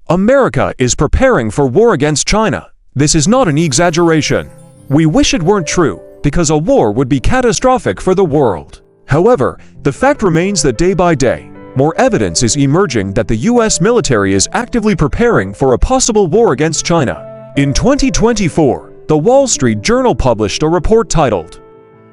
America is preparing for war against China. This is not an exaggeration. We wish it weren't true, because a war would be catastrophic for the world. However, the fact remains that day by day, more evidence is emerging that the US military is actively preparing for a possible war against China. In 2024, the Wall Street Journal published a report titled,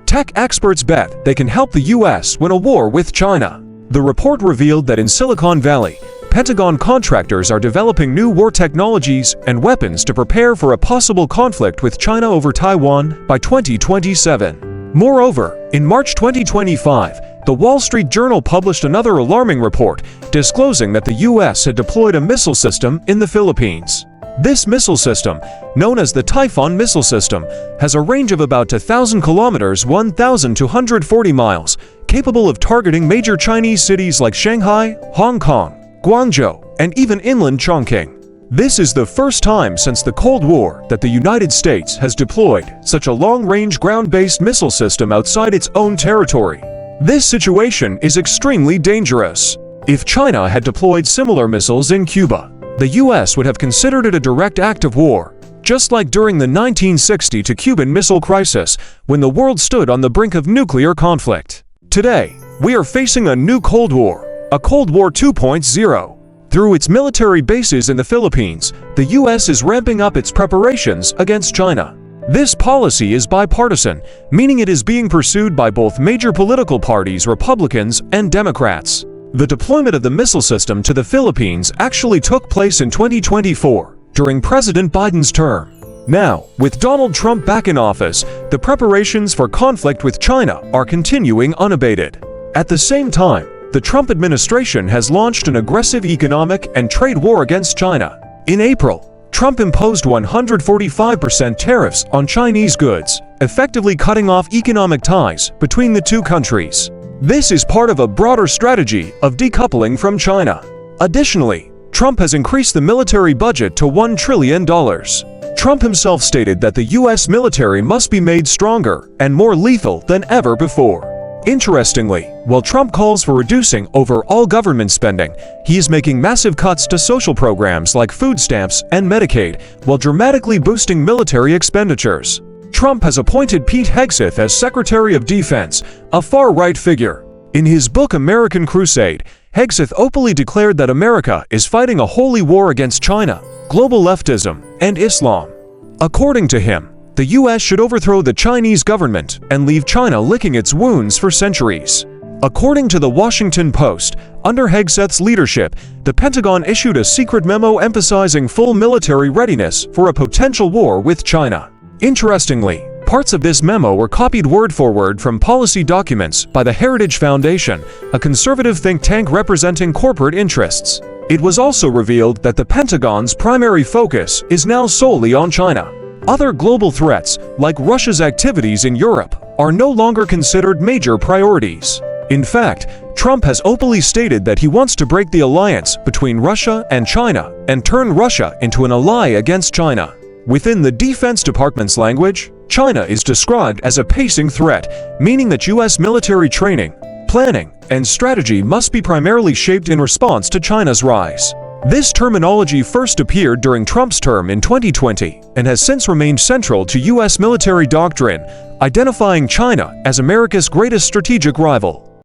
"Tech Experts Bet They Can Help the US Win a War with China." The report revealed that in Silicon Valley, Pentagon contractors are developing new war technologies and weapons to prepare for a possible conflict with China over Taiwan by 2027. Moreover, in March 2025, the Wall Street Journal published another alarming report disclosing that the US had deployed a missile system in the Philippines. This missile system, known as the Typhon Missile System, has a range of about 1,000 kilometers (1,240 miles), capable of targeting major Chinese cities like Shanghai, Hong Kong, Guangzhou, and even inland Chongqing. This is the first time since the Cold War that the United States has deployed such a long-range ground-based missile system outside its own territory. This situation is extremely dangerous. If China had deployed similar missiles in Cuba, the US would have considered it a direct act of war, just like during the 1962 Cuban Missile Crisis, when the world stood on the brink of nuclear conflict. Today, we are facing a new Cold War, a Cold War 2.0. Through its military bases in the Philippines, the US is ramping up its preparations against China. This policy is bipartisan, meaning it is being pursued by both major political parties, Republicans and Democrats. The deployment of the missile system to the Philippines actually took place in 2024, during President Biden's term. Now, with Donald Trump back in office, the preparations for conflict with China are continuing unabated. At the same time, the Trump administration has launched an aggressive economic and trade war against China. In April, Trump imposed 145% tariffs on Chinese goods, effectively cutting off economic ties between the two countries. This is part of a broader strategy of decoupling from China. Additionally, Trump has increased the military budget to $1 trillion. Trump himself stated that the US military must be made stronger and more lethal than ever before. Interestingly, while Trump calls for reducing overall government spending, he is making massive cuts to social programs like food stamps and Medicaid, while dramatically boosting military expenditures. Trump has appointed Pete Hegseth as Secretary of Defense, a far-right figure. In his book American Crusade, Hegseth openly declared that America is fighting a holy war against China, global leftism, and Islam. According to him, the US should overthrow the Chinese government and leave China licking its wounds for centuries. According to the Washington Post, under Hegseth's leadership, the Pentagon issued a secret memo emphasizing full military readiness for a potential war with China. Interestingly, parts of this memo were copied word for word from policy documents by the Heritage Foundation, a conservative think tank representing corporate interests. It was also revealed that the Pentagon's primary focus is now solely on China. Other global threats, like Russia's activities in Europe, are no longer considered major priorities. In fact, Trump has openly stated that he wants to break the alliance between Russia and China and turn Russia into an ally against China. Within the Defense Department's language, China is described as a pacing threat, meaning that US military training, planning, and strategy must be primarily shaped in response to China's rise. This terminology first appeared during Trump's term in 2020 and has since remained central to US military doctrine, identifying China as America's greatest strategic rival.